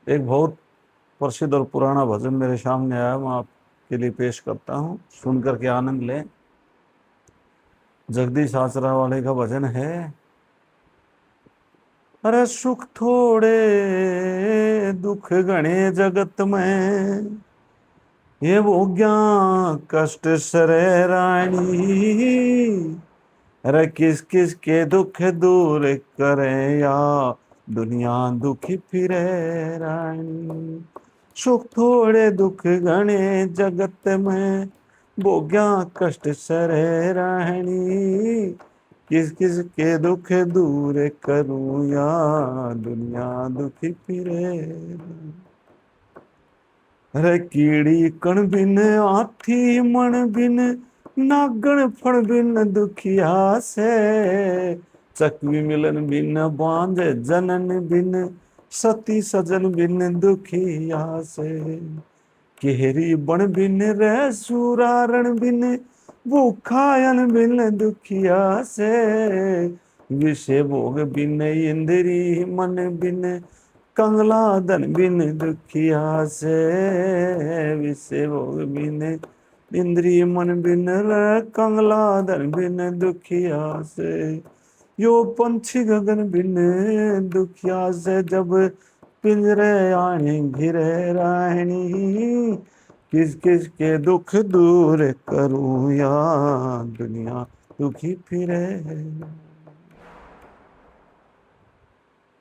एक बहुत प्रसिद्ध और पुराना भजन मेरे सामने आया, मैं आपके लिए पेश करता हूँ, सुन करके आनंद लें। जगदीश आसरा वाले का भजन है। अरे सुख थोड़े दुख घने जगत में, ये भोग्या कष्ट सरे रानी। अरे किस किस के दुख दूर करे या दुनिया दुखी फिरे रानी। सुख थोड़े दुख घने जगत में, भोग्या कष्ट सरे रानी। किस किस के दुख दूर करूं या दुनिया दुखी फिरे। अरे कीड़ी कण बिन हाथी मन बिन, नागण फण बिन दुखिया से। चकवी मिलन बिन बांध जनन बिन, सती सजन बिन दुखिया से। केहरी बन बिन रह सुरारण बिन, भूखायन बिन दुखिया से। विषय भोग बिन इंद्री मन बिन, कंगला धन बिन दुखिया से। विषय भोग बिन इंद्री मन बिन कंगला धन बिन दुखिया से। यो पंछी गगन बिन दुखिया से, जब पिंजरे आने घिरे रानी। किस किस के दुख दूर करूं या दुनिया दुखी फिरे।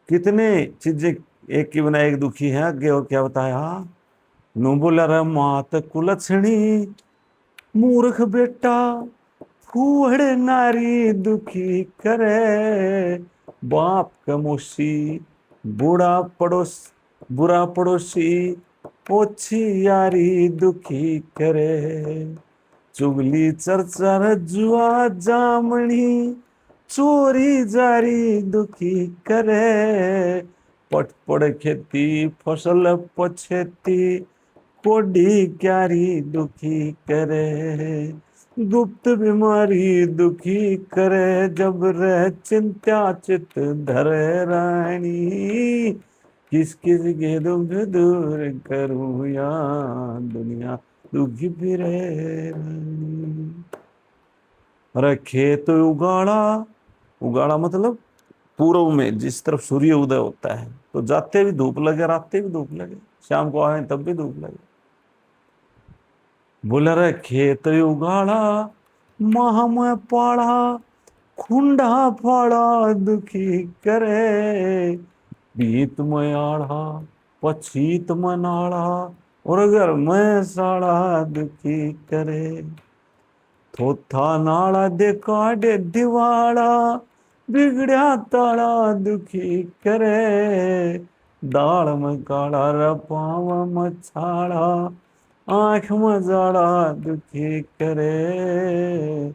कितने चीजें एक की बना एक दुखी है। आगे और क्या बताया? नु बोला रे मात कुलछणी, मूर्ख बेटा फूहड़ नारी दुखी करे। बाप कमोशी बुरा पड़ोसी, ओछी यारी दुखी करे। चुगली चर्चा जुआ जामणी, चोरी जारी दुखी करे। पटपड़ खेती फसल पछेती, कोडी क्यारी दुखी करे। गुप्त बीमारी दुखी करे, जब रह चिंता चित धरे रानी। किस किस के दुख दूर करूं या दुनिया दुखी फिरे रानी। अरे खेत उगाड़ा, उगाड़ा मतलब पूर्व में जिस तरफ सूर्य उदय होता है, तो जाते भी धूप लगे, राते भी धूप लगे, शाम को आए तब भी धूप लगे। बोले रे खेत उगाड़ा, माह में पाड़ा, खुंडा फाड़ा दुखी करे। बीत में आड़ा, पछीत में नाड़ा, और घर में साड़ा दुखी करे। थोथा नाड़ा दे काटे दिवाड़ा, बिगड़िया ताड़ा दुखी करे। दाल में काड़ा रे पाव में छाड़ा, आंख में जाड़ा दुखी करे।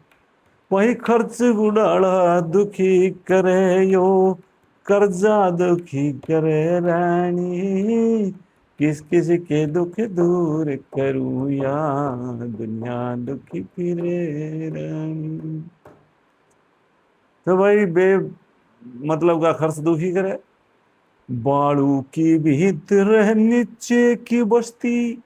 वही खर्च गुड़ाड़ा दुखी करे यो, कर्जा दुखी करे रानी। किस किस के दुख दूर करूं या दुनिया दुखी फिरे रानी। तो भाई बे मतलब का खर्च दुखी करे। बाड़ू की भीतर नीचे की बस्ती,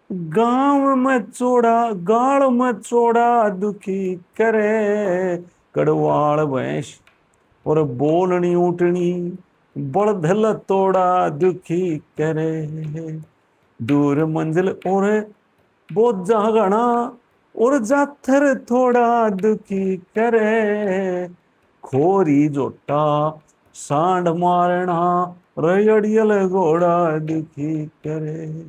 गांव में चोड़ा गाड़ में चोड़ा दुखी करे। कड़वाड़ भैंस और बोलनी ऊँटनी, बड़धल तोड़ा दुखी करे। दूर मंजिल और बोझा घना, और जाथर थोड़ा दुखी करे। खोरी जोटा सांड मारना, रयड़ियल घोड़ा दुखी करे।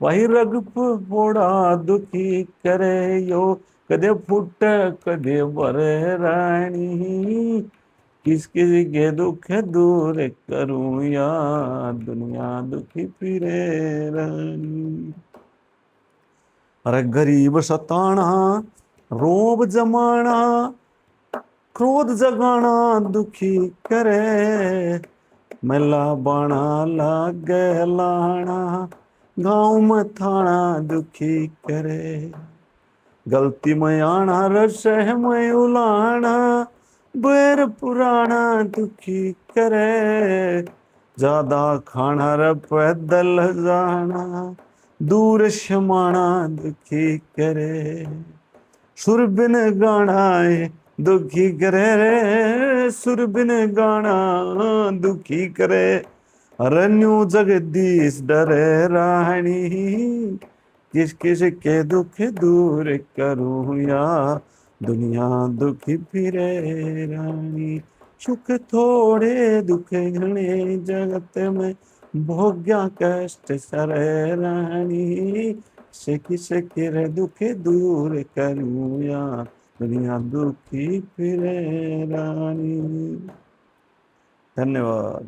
वही रगप फोड़ा दुखी करे यो, कदे फुट कदे भरे रानी। किस किस के दुख दूर करूं या दुनिया दुखी फिरे रानी। अरे गरीब सताना, रोब जमाना, क्रोध जगाना दुखी करे। मेला बाणा लागे लाना, गाँव में थाना दुखी करे। गलती में आना रसह में उलाना, बैर पुराना दुखी करे। ज्यादा खाना रे पैदल जाना, दूर शमाना दुखी करे। सुर बिन गाना है दुखी करे रे, सुर बिन गाना दुखी करे। रन्यू जगदीश डरे रानी, किस किस के दुख दूर करूं या, दुनिया दुखी फिरे रानी। सुख थोड़े दुख घने जगत में, भोग्या कष्ट सरे रानी। से किस के दुख दूर करूं या, दुनिया दुखी फिरे रानी। धन्यवाद।